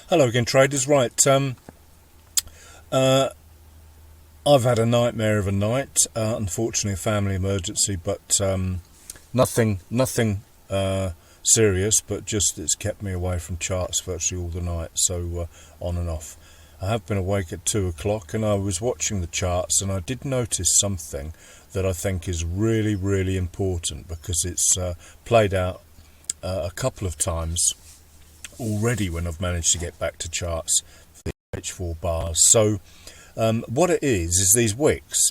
Hello again, traders. Right, I've had a nightmare of a night. Unfortunately, a family emergency, but nothing serious. But just it's kept me away from charts virtually all the night. So on and off. I have been awake at 2 o'clock, and I was watching the charts, and I did notice something that I think is really, really important because it's played out a couple of times already when I've managed to get back to charts for the H4 bars. So what it is these wicks.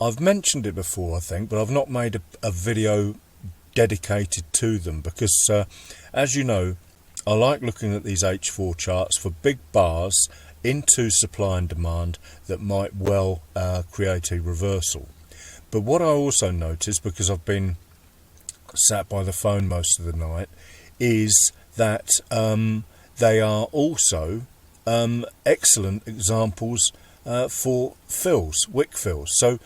I've mentioned it before, I think, but I've not made a video dedicated to them because as you know, I like looking at these H4 charts for big bars into supply and demand that might well create a reversal. But what I also noticed, because I've been sat by the phone most of the night, is that they are also excellent examples for fills, wick fills. So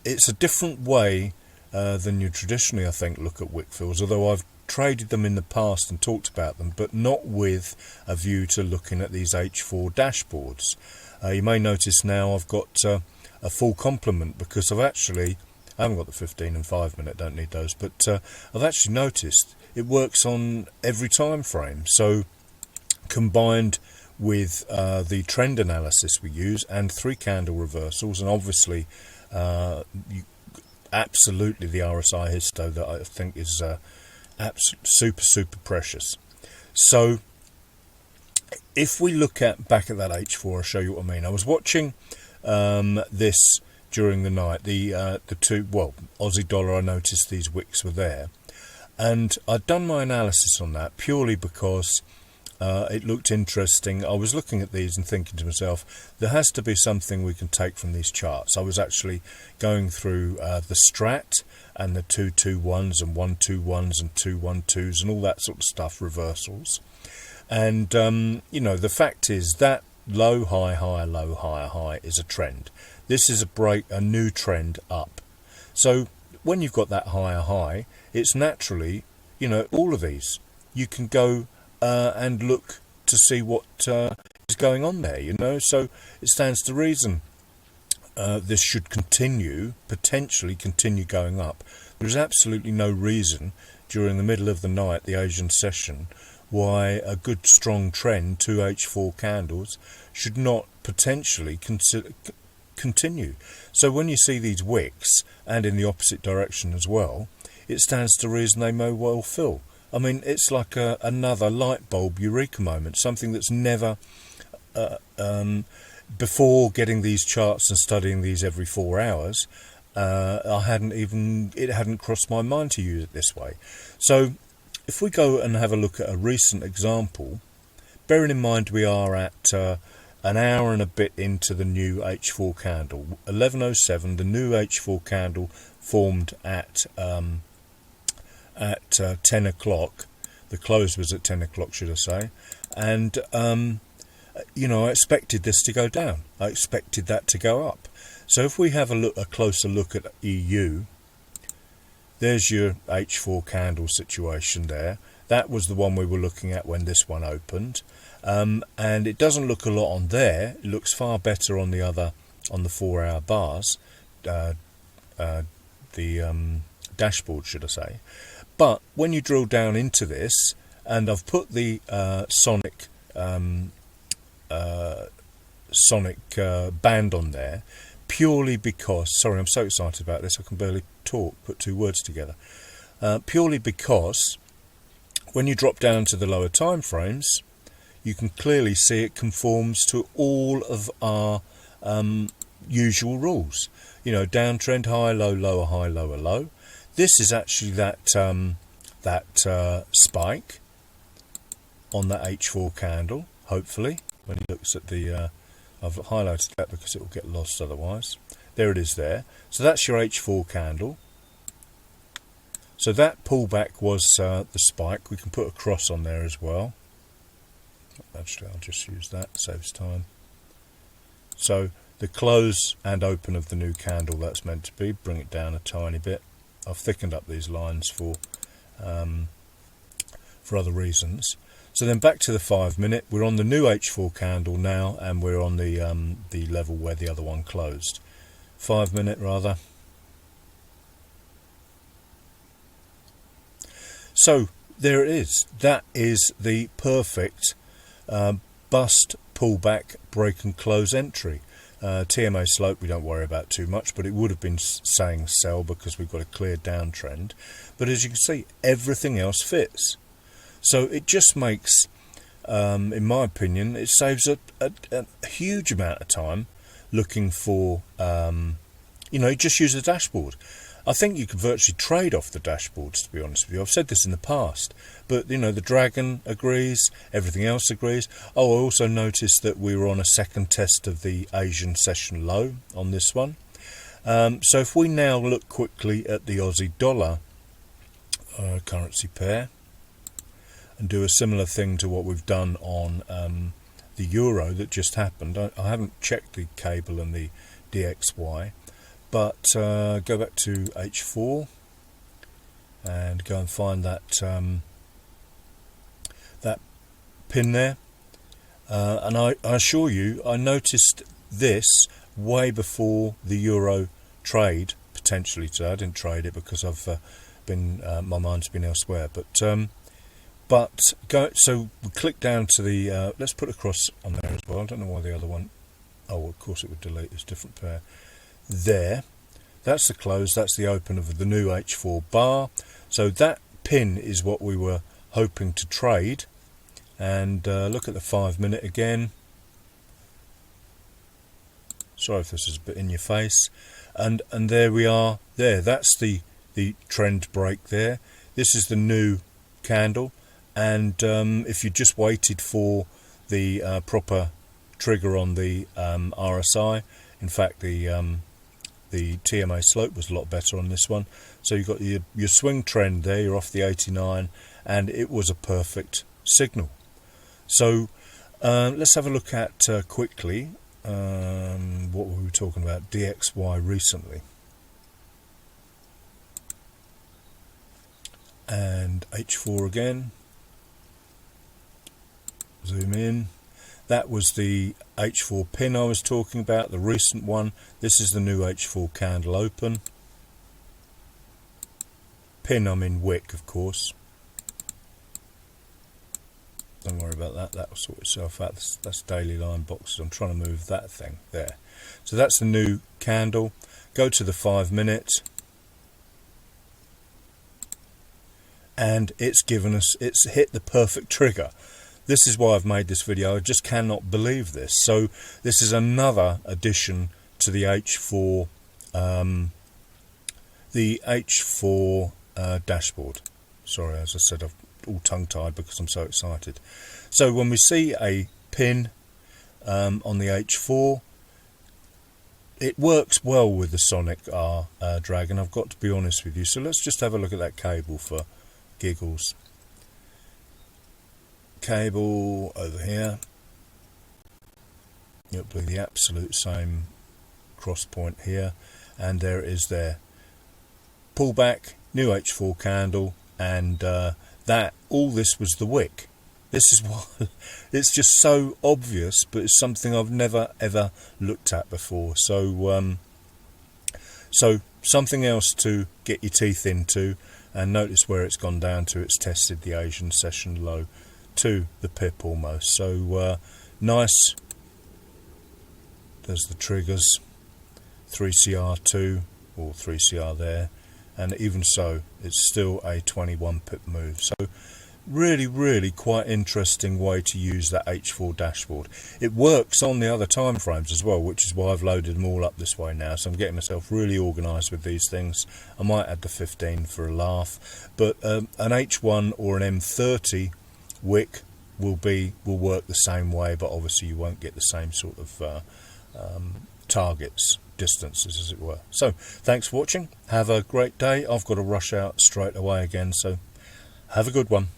it's a different way than you traditionally, I think, look at wick fills, although I've traded them in the past and talked about them, but not with a view to looking at these H4 dashboards. You may notice now I've got a full complement because I haven't got the 15 and 5 minute, don't need those, but I've actually noticed it works on every time frame. So combined with the trend analysis we use and 3 candle reversals, and obviously absolutely the RSI histo that I think is super precious. So if we look back at that H4, I'll show you what I mean. I was watching this during the night, the two, well, Aussie dollar, I noticed these wicks were there, and I'd done my analysis on that purely because it looked interesting. I was looking at these and thinking to myself, there has to be something we can take from these charts. I was actually going through the strat and the 221s and 121s and 212s and all that sort of stuff, reversals. And you know, the fact is that low, high, high, low, high, high is a trend. This is a new trend up. So when you've got that higher high, it's naturally, you know, all of these you can go and look to see what is going on there, you know. So it stands to reason this should potentially continue going up. There's absolutely no reason during the middle of the night, the Asian session, why a good strong trend, 2 H4 candles, should not potentially continue. So when you see these wicks, and in the opposite direction as well, it stands to reason they may well fill. I mean, it's like another light bulb eureka moment, something that's never, before getting these charts and studying these every 4 hours, it hadn't crossed my mind to use it this way. So if we go and have a look at a recent example, bearing in mind we are at an hour and a bit into the new H4 candle, 11:07, the new H4 candle formed at 10 o'clock. The close was at 10 o'clock, should I say. And you know, I expected this to go down. I expected that to go up. So if we have a closer look at EU, there's your H4 candle situation there. That was the one we were looking at when this one opened. And it doesn't look a lot on there. It looks far better on the 4 hour bars, the dashboard, should I say. But when you drill down into this, and I've put the sonic band on there, purely because, sorry, I'm so excited about this, I can barely talk, put 2 words together. Purely because when you drop down to the lower time frames, you can clearly see it conforms to all of our usual rules. You know, downtrend, high, low, lower, high, lower, low. This is actually that spike on that H4 candle, hopefully, when he looks at the, I've highlighted that because it will get lost otherwise. There it is there. So that's your H4 candle. So that pullback was the spike. We can put a cross on there as well. Actually, I'll just use that, saves time. So the close and open of the new candle, that's meant to be. Bring it down a tiny bit. I've thickened up these lines for other reasons. So then back to the 5 minute. We're on the new H4 candle now, and we're on the level where the other one closed. 5 minute rather. So there it is. That is the perfect bust, pullback, break and close entry. TMA slope we don't worry about too much, but it would have been saying sell because we've got a clear downtrend. But as you can see, everything else fits. So it just makes, in my opinion, it saves a huge amount of time looking for, just use the dashboard. I think you can virtually trade off the dashboards, to be honest with you. I've said this in the past, but the dragon agrees, everything else agrees. Oh, I also noticed that we were on a second test of the Asian session low on this one. So if we now look quickly at the Aussie dollar currency pair and do a similar thing to what we've done on the euro that just happened. I haven't checked the cable and the DXY. But go back to H4 and go and find that that pin there. And I assure you, I noticed this way before the euro trade potentially today. I didn't trade it because I've my mind's been elsewhere. So we click down to the. Let's put a cross on there as well. I don't know why the other one. Oh, of course it would delete. It's a different pair. There, that's the close, that's the open of the new H4 bar. So that pin is what we were hoping to trade. And look at the 5 minute again. Sorry if this is a bit in your face. And there we are. There, that's the trend break there. This is the new candle. And if you just waited for the proper trigger on the RSI, in fact the TMA slope was a lot better on this one. So you've got your swing trend there, you're off the 89, and it was a perfect signal. So let's have a look at quickly what were we talking about, DXY recently. And H4 again, zoom in. That was the H4 pin I was talking about, the recent one. This is the new H4 candle open. Pin, I'm in wick, of course. Don't worry about that, that will sort itself out. That's daily line boxes. I'm trying to move that thing there. So that's the new candle. Go to the 5 minute. And it's hit the perfect trigger. This is why I've made this video. I just cannot believe this. So this is another addition to the H4 dashboard. Sorry, as I said, I'm all tongue-tied because I'm so excited. So when we see a pin on the H4, it works well with the Sonic R Dragon, I've got to be honest with you. So let's just have a look at that cable for giggles. Cable over here, it'll be the absolute same cross point here, and there it is there. Pullback, new H4 candle, and that all this was the wick. This is why it's just so obvious, but it's something I've never ever looked at before. So something else to get your teeth into, and notice where it's gone down to. It's tested the Asian session low to the pip almost. So nice. There's the triggers, 3CR2 or 3CR there, and even so it's still a 21 pip move. So really quite interesting way to use that H4 dashboard. It works on the other time frames as well, which is why I've loaded them all up this way now. So I'm getting myself really organized with these things. I might add the 15 for a laugh, but an H1 or an M30 wick will work the same way, but obviously you won't get the same sort of targets, distances as it were. So thanks for watching, have a great day. I've got to rush out straight away again, so have a good one.